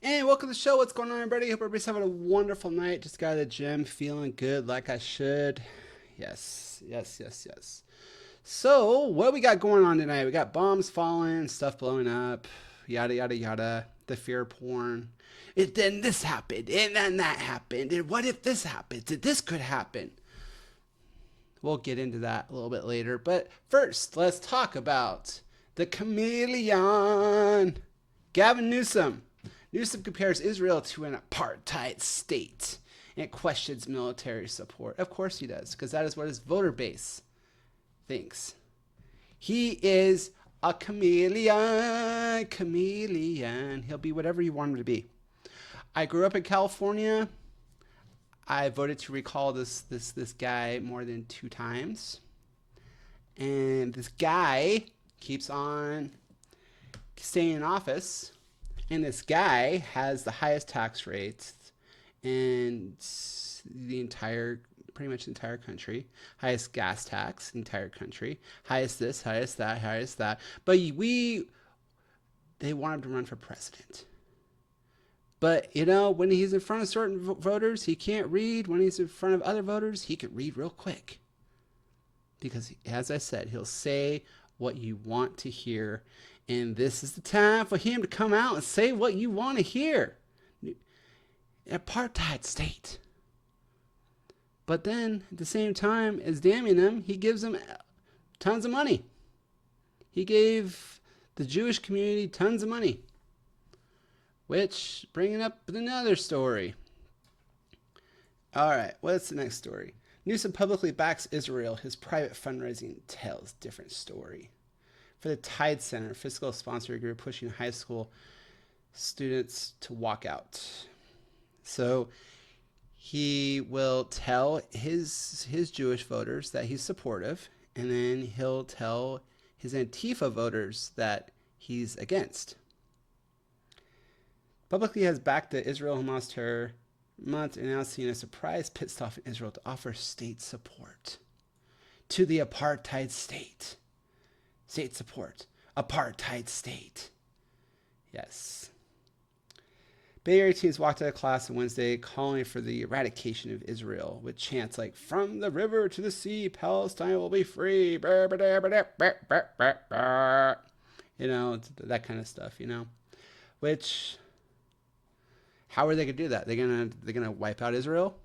And welcome to the show. What's going on, everybody? Hope everybody's having a wonderful night. Just got out of the gym, feeling good like I should. Yes, yes, yes, yes. So, what we got going on tonight? We got bombs falling, stuff blowing up, yada, yada, yada. The fear porn. Then this happened, and then that happened, and what if this happens? And this could happen. We'll get into that a little bit later. But first, let's talk about the chameleon. Gavin Newsom. Newsom compares Israel to an apartheid state and questions military support. Of course he does, because that is what his voter base thinks. He is a chameleon. Chameleon. He'll be whatever you want him to be. I grew up in California. I voted to recall this guy more than 2 times. And this guy keeps on staying in office. And this guy has the highest tax rates in pretty much the entire country. Highest gas tax in the entire country. Highest this, highest that, highest that. But they want him to run for president. But, when he's in front of certain voters, he can't read. When he's in front of other voters, he can read real quick. Because, as I said, he'll say what you want to hear. And this is the time for him to come out and say what you want to hear. Apartheid state. But then, at the same time as damning them, he gives them tons of money. He gave the Jewish community tons of money. Which, bringing up another story. All right, what's the next story? Newsom publicly backs Israel. His private fundraising tells different story. For the Tide Center, fiscal sponsor group pushing high school students to walk out. So he will tell his Jewish voters that he's supportive, and then he'll tell his Antifa voters that he's against. Publicly has backed the Israel-Hamas terror month, announcing a surprise pit stop in Israel to offer state support to the apartheid state. State support. Apartheid state. Yes. Bay Area teens walked out of class on Wednesday calling for the eradication of Israel with chants like, "From the river to the sea, Palestine will be free." That kind of stuff, Which, how are they going to do that? They're gonna wipe out Israel?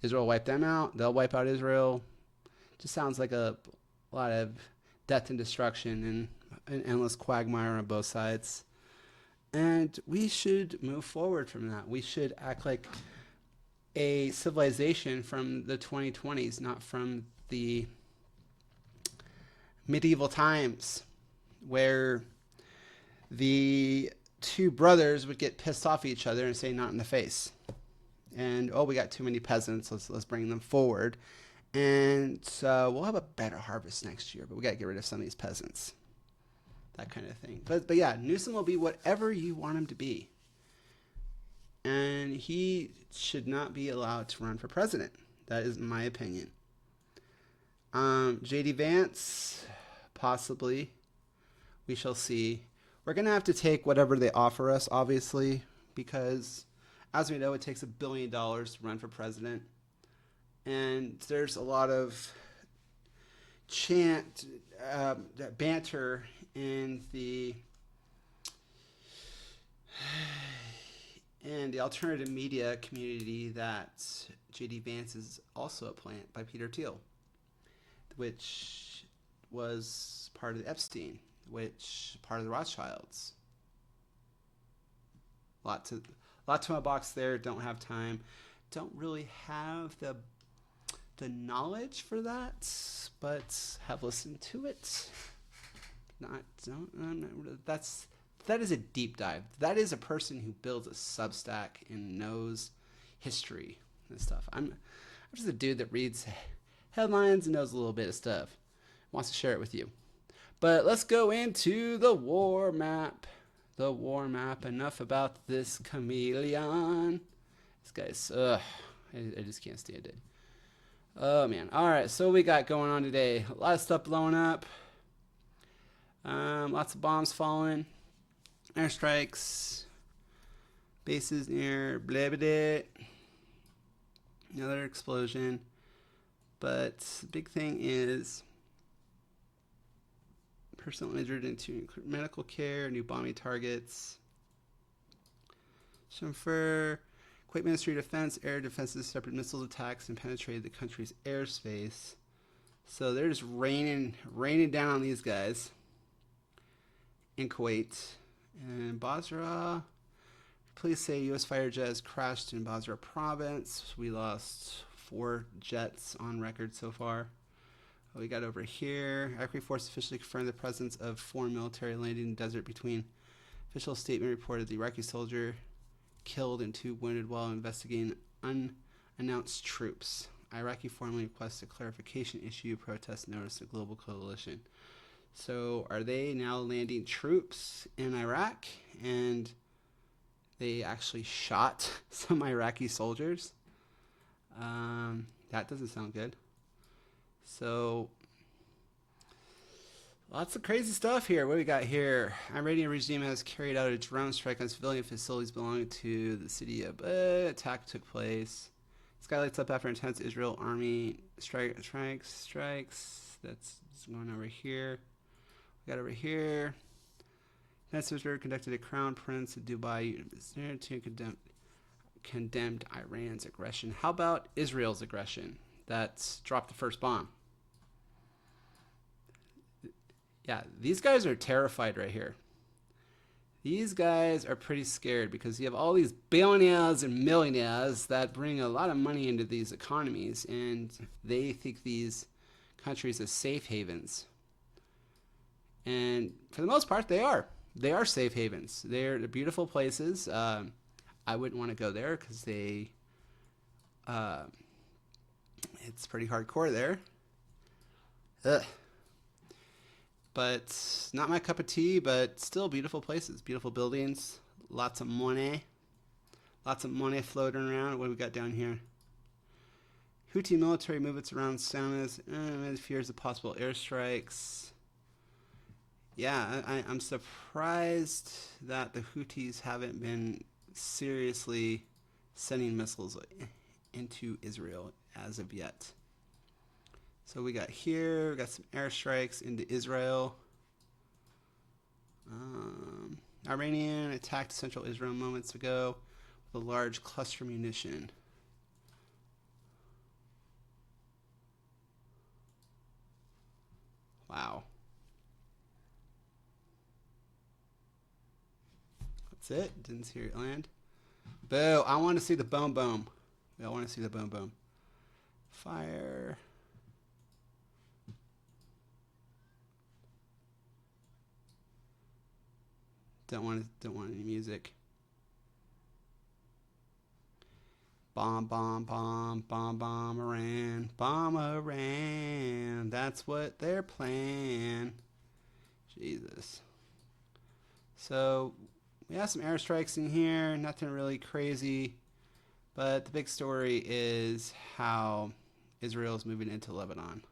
Israel wipe them out? They'll wipe out Israel? Just sounds like a lot of death and destruction and an endless quagmire on both sides. And we should move forward from that. We should act like a civilization from the 2020s, not from the medieval times where the 2 brothers would get pissed off at each other and say not in the face. And, we got too many peasants. Let's bring them forward. And we'll have a better harvest next year, but we got to get rid of some of these peasants. That kind of thing. But yeah, Newsom will be whatever you want him to be. And he should not be allowed to run for president. That is my opinion. J.D. Vance, possibly. We shall see. We're going to have to take whatever they offer us, obviously, because, as we know, it takes $1 billion to run for president. And there's a lot of banter in the alternative media community that J.D. Vance is also a plant by Peter Thiel, which was part of the Epstein, which part of the Rothschilds. Lot to my box there. Don't have time. Don't really have the knowledge for that, but have listened to it. That is a deep dive. That is a person who builds a Substack and knows history and stuff. I'm just a dude that reads headlines and knows a little bit of stuff. Wants to share it with you. But let's go into the war map. The war map. Enough about this chameleon. This guy's, I just can't stand it. Oh, man. All right, so we got going on today. A lot of stuff blowing up. Lots of bombs falling. Airstrikes. Bases near Blebede. Another explosion. But the big thing is personnel injured into medical care, new bombing targets. Shimfer, Kuwait Ministry of Defense, air defenses, separate missiles attacks, and penetrated the country's airspace. So they're just raining down on these guys in Kuwait. And Basra, police say U.S. fighter jets crashed in Basra province. We lost 4 jets on record so far. We got over here. Iraqi force officially confirmed the presence of foreign military landing in the desert between. Official statement reported the Iraqi soldier killed and 2 wounded while investigating unannounced troops. Iraqi formally requests a clarification issue. Protest notice a global coalition. So are they now landing troops in Iraq? And they actually shot some Iraqi soldiers? That doesn't sound good. So lots of crazy stuff here. What do we got here? Iranian regime has carried out a drone strike on civilian facilities belonging to the city of attack took place. Sky lights up after intense Israel army strikes. That's going over here. We got over here. Next Israel conducted a crown prince of Dubai to condemned Iran's aggression. How about Israel's aggression? That's dropped the first bomb. Yeah, these guys are terrified right here. These guys are pretty scared because you have all these billionaires and millionaires that bring a lot of money into these economies, and they think these countries as safe havens. And for the most part, they are. They are safe havens. They're beautiful places. I wouldn't want to go there because it's pretty hardcore there. Ugh. But not my cup of tea, but still beautiful places, beautiful buildings, lots of money floating around. What do we got down here? Houthi military movements around Saunas, fears of possible airstrikes. Yeah, I'm surprised that the Houthis haven't been seriously sending missiles into Israel as of yet. So we got here, we got some airstrikes into Israel. Iranian attacked central Israel moments ago with a large cluster munition. Wow. That's it. Didn't see it land. Boo. I want to see the boom boom. I want to see the boom boom. Fire. Don't want any music. Bomb Iran. That's what they're playing. Jesus. So we have some airstrikes in here. Nothing really crazy, but the big story is how Israel is moving into Lebanon.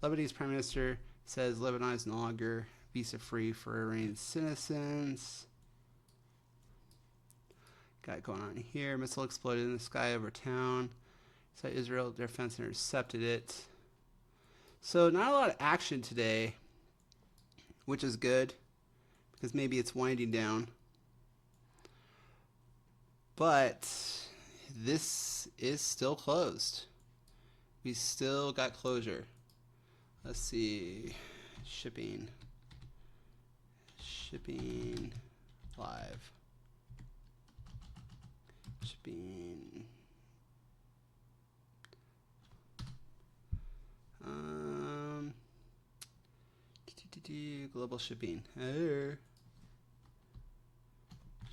Lebanese Prime Minister says Lebanon is no longer visa-free for Iranian citizens. Got it going on here. Missile exploded in the sky over town. So Israel defense intercepted it. So not a lot of action today, which is good because maybe it's winding down. But this is still closed. We still got closure. Let's see. Shipping live. Shipping. Global shipping.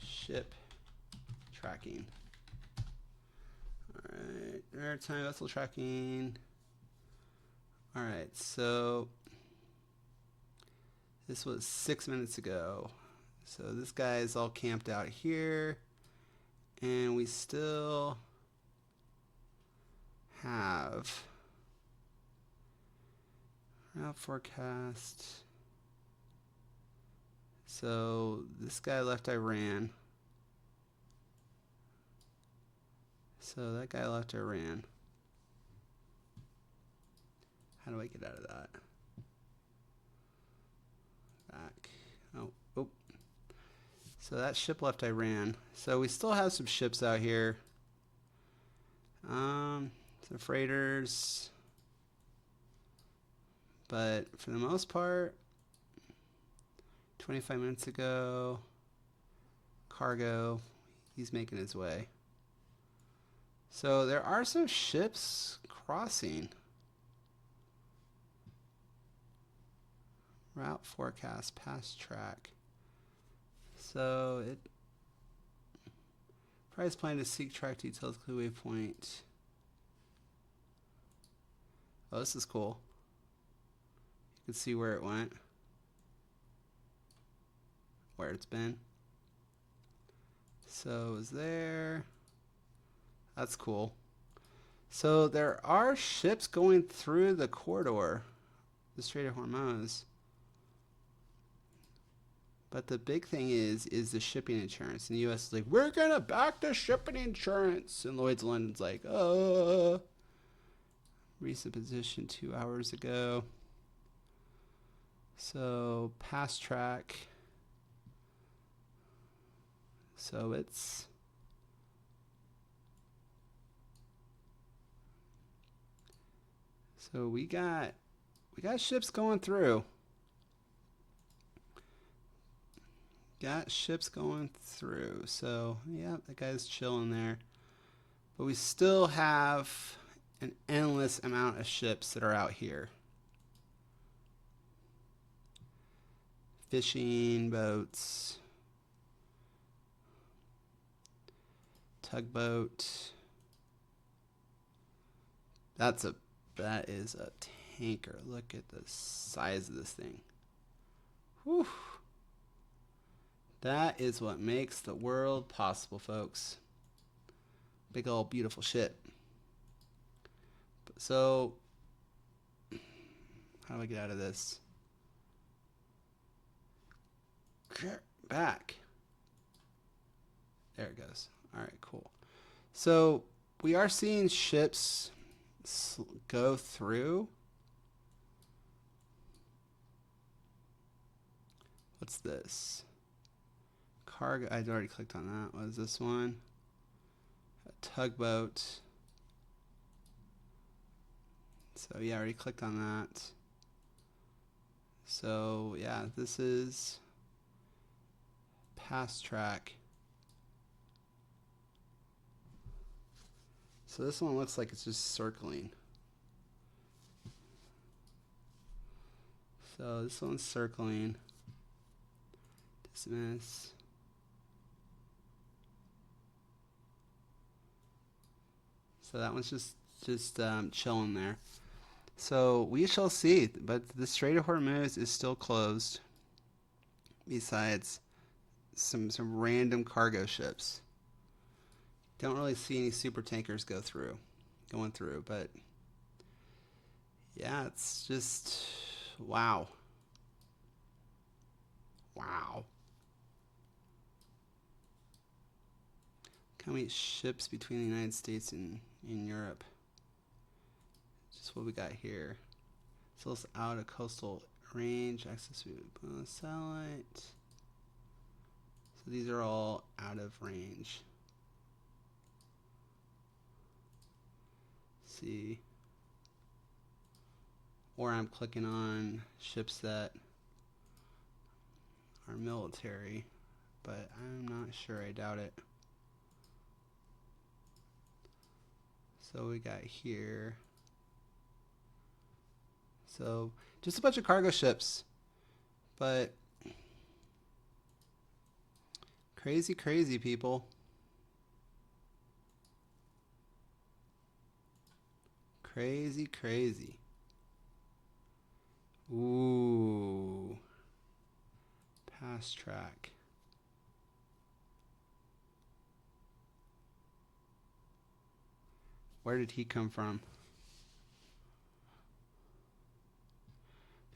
Ship tracking. Alright. Maritime vessel tracking. Alright, so this was 6 minutes ago. So this guy is all camped out here. And we still have route forecast. So this guy left Iran. So that guy left Iran. How do I get out of that? Back. Oh, oh. So that ship left Iran. So we still have some ships out here. Some freighters. But for the most part, 25 minutes ago, cargo, he's making his way. So there are some ships crossing. Route forecast, past track. So it probably is planning to seek track details, clue waypoint. Oh, this is cool. You can see where it went, where it's been. So it was there. That's cool. So there are ships going through the corridor, the Strait of Hormuz. But the big thing is the shipping insurance. And the U.S. is like, we're going to back the shipping insurance. And Lloyd's of London's like, recent position 2 hours ago. So past track. So it's we got ships going through. Got ships going through. So yeah, that guy's chilling there. But we still have an endless amount of ships that are out here. Fishing boats. Tugboat. That is a tanker. Look at the size of this thing. Whew. That is what makes the world possible, folks. Big old beautiful shit. So, how do I get out of this? Get back. There it goes. All right, cool. So, we are seeing ships go through. What's this? Cargo. I'd already clicked on that. What is this one? A tugboat. So yeah, I already clicked on that. So yeah, this is past track. So this one looks like it's just circling. So this one's circling. Dismiss. So that one's just chilling there. So we shall see. But the Strait of Hormuz is still closed. Besides some random cargo ships. Don't really see any super tankers going through. But yeah, it's just wow. Wow. How many ships between the United States and in Europe? Just what we got here. So it's out of coastal range, access to satellite. So these are all out of range. Let's see. Or I'm clicking on ships that are military, but I'm not sure. I doubt it. So we got here. So just a bunch of cargo ships. But crazy, crazy people. Crazy, crazy. Ooh. Past track. Where did he come from?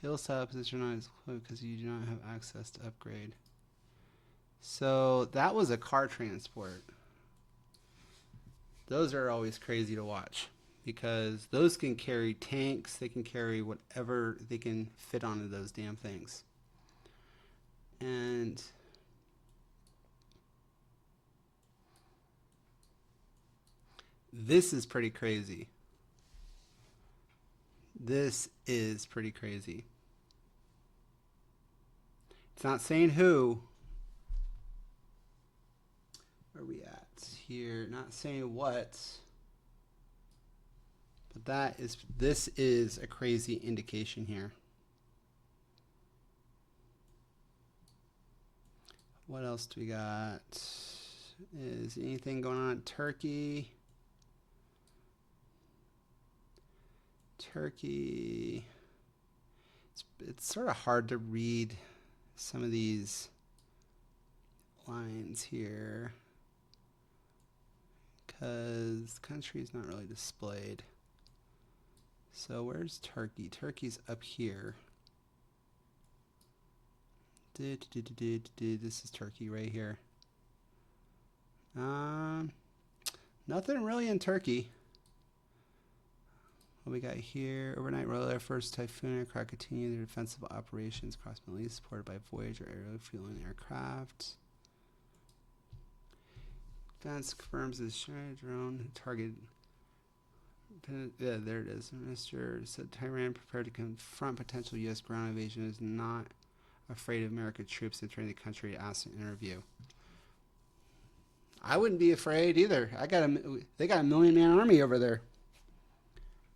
Payload style position not as close because you do not have access to upgrade. So that was a car transport. Those are always crazy to watch because those can carry tanks, they can carry whatever they can fit onto those damn things. And this is pretty crazy. This is pretty crazy. It's not saying who. Where are we at here? Not saying what. But this is a crazy indication here. What else do we got? Is anything going on in Turkey? Turkey. It's sort of hard to read some of these lines here because the country is not really displayed. So where's Turkey? Turkey's up here. This is Turkey right here. Nothing really in Turkey. What we got here? Overnight roller Air Force Typhoon aircraft continue their defensive operations across the Middle East, supported by Voyager aerial fueling aircraft. Defense confirms this drone target. Yeah, there it is. The minister said Tehran prepared to confront potential U.S. ground invasion is not afraid of American troops entering the country, asked in an interview. I wouldn't be afraid either. They got a 1 million man army over there.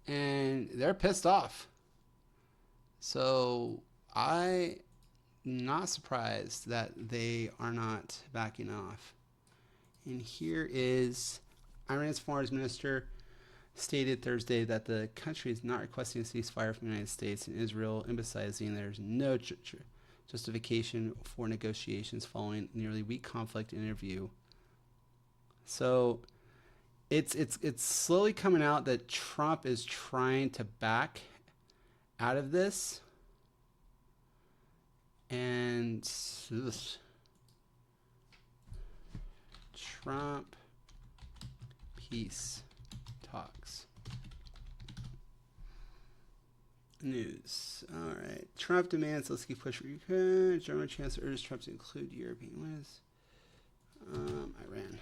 And they're pissed off. So I'm not surprised that they are not backing off. And here is Iran's foreign minister stated Thursday that the country is not requesting a ceasefire from the United States and Israel, emphasizing there's no justification for negotiations following nearly week conflict interview. So it's slowly coming out that Trump is trying to back out of this. And Trump peace talks. News. All right. Trump demands Zelensky push for Ukraine. German chancellor urges Trump to include European wins. Iran.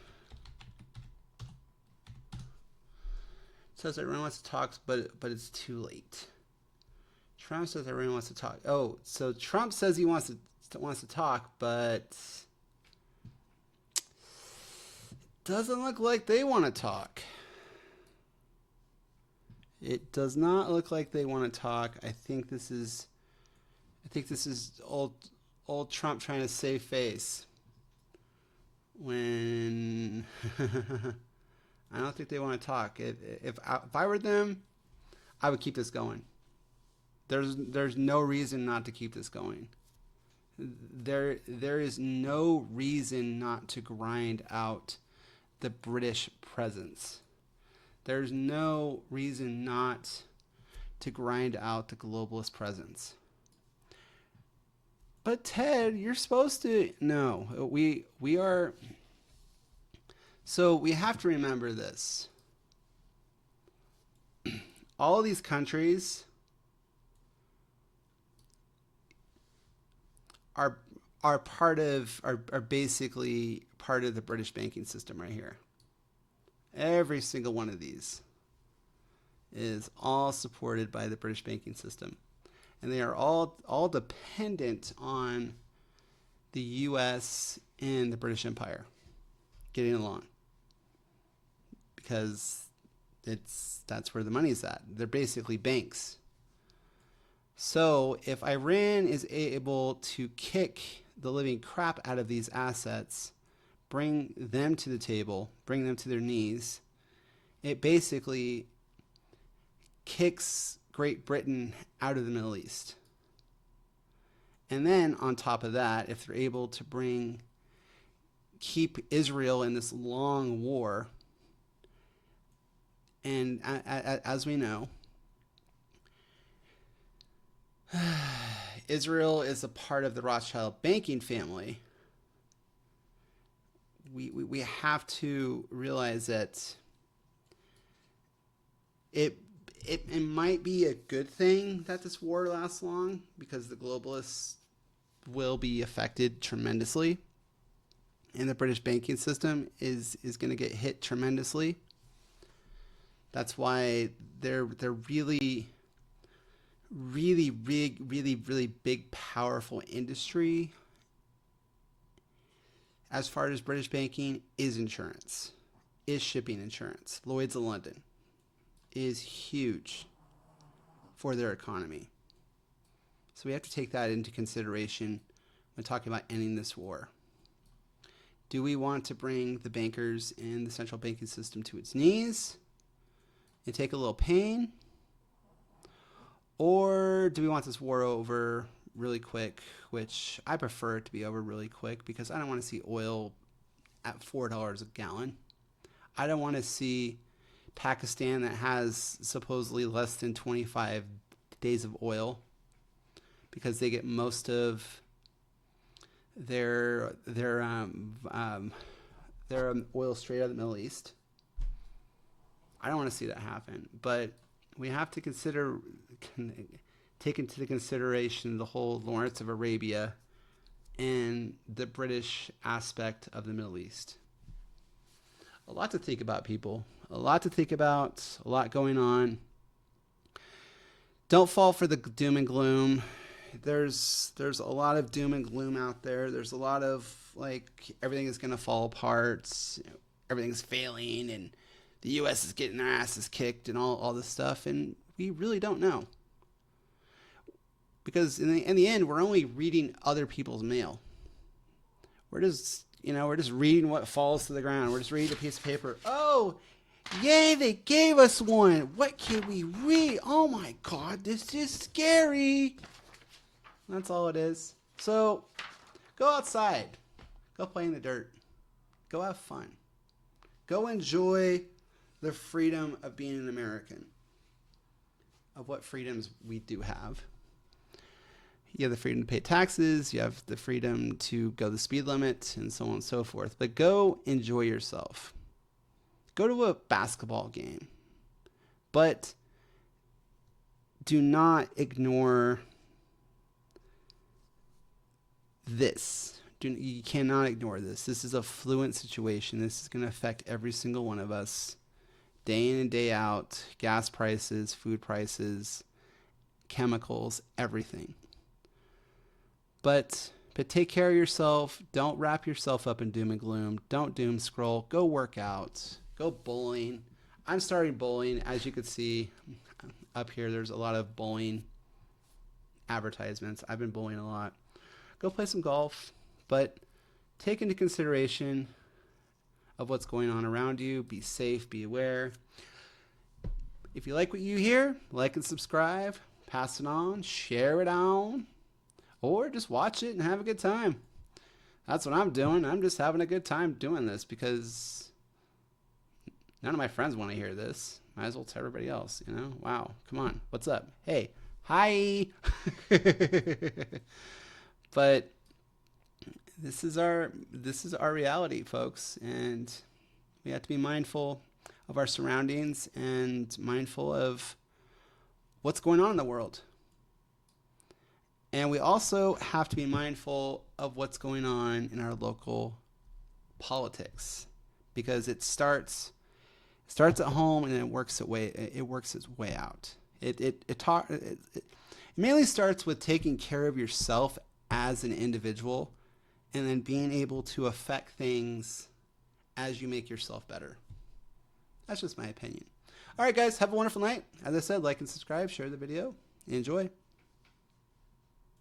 Says Iran wants to talk, but it's too late. Trump says Iran wants to talk. Oh, so Trump says he wants to talk, but doesn't look like they want to talk. It does not look like they want to talk. I think this is old Trump trying to save face. When I don't think they want to talk. If I were them, I would keep this going. There's no reason not to keep this going. There is no reason not to grind out the British presence. There's no reason not to grind out the globalist presence. But Ted, you're supposed to. No, we are. So we have to remember this. All of these countries are basically part of the British banking system right here. Every single one of these is all supported by the British banking system. And they are all dependent on the U.S. and the British Empire getting along. Because that's where the money's at. They're basically banks. So if Iran is able to kick the living crap out of these assets, bring them to the table, bring them to their knees, it basically kicks Great Britain out of the Middle East. And then on top of that, if they're able to keep Israel in this long war, and as we know, Israel is a part of the Rothschild banking family. We have to realize that it might be a good thing that this war lasts long, because the globalists will be affected tremendously, and the British banking system is going to get hit tremendously. That's why they're really, really, really big, powerful industry as far as British banking is insurance, is shipping insurance. Lloyd's of London is huge for their economy. So we have to take that into consideration when talking about ending this war. Do we want to bring the bankers and the central banking system to its knees and take a little pain? Or do we want this war over really quick, which I prefer it to be over really quick, because I don't want to see oil at $4 a gallon. I don't want to see Pakistan, that has supposedly less than 25 days of oil, because they get most of their oil straight out of the Middle East. I don't want to see that happen, but we have to take into consideration the whole Lawrence of Arabia and the British aspect of the Middle East. A lot to think about, people. A lot to think about. A lot going on. Don't fall for the doom and gloom. There's a lot of doom and gloom out there. There's a lot of, like, everything is going to fall apart. Everything's failing, and the U.S. is getting their asses kicked and all this stuff. And we really don't know. Because in the end, we're only reading other people's mail. We're just reading what falls to the ground. We're just reading a piece of paper. Oh, yay, they gave us one. What can we read? Oh my God, this is scary. That's all it is. So go outside. Go play in the dirt. Go have fun. Go enjoy the freedom of being an American. Of what freedoms we do have. You have the freedom to pay taxes. You have the freedom to go the speed limit and so on and so forth. But go enjoy yourself. Go to a basketball game. But do not ignore this. You cannot ignore this. This is a fluent situation. This is going to affect every single one of us. Day in and day out. Gas prices, food prices, chemicals, everything. But take care of yourself. Don't wrap yourself up in doom and gloom. Don't doom scroll. Go work out. Go bowling. I'm starting bowling. As you can see up here, there's a lot of bowling advertisements. I've been bowling a lot. Go play some golf. But take into consideration of what's going on around you. Be safe. Be aware. If you like what you hear, like and subscribe. Pass it on. Share it on. Or just watch it and have a good time. That's what I'm doing. I'm just having a good time doing this, because none of my friends want to hear this. Might as well tell everybody else, you know? Wow, come on. What's up? Hey, hi. But this is our reality, folks, and we have to be mindful of our surroundings and mindful of what's going on in the world. And we also have to be mindful of what's going on in our local politics, because it starts at home and it works its way out. It mainly starts with taking care of yourself as an individual, and then being able to affect things as you make yourself better. That's just my opinion. All right, guys, have a wonderful night. As I said, like and subscribe, share the video. Enjoy.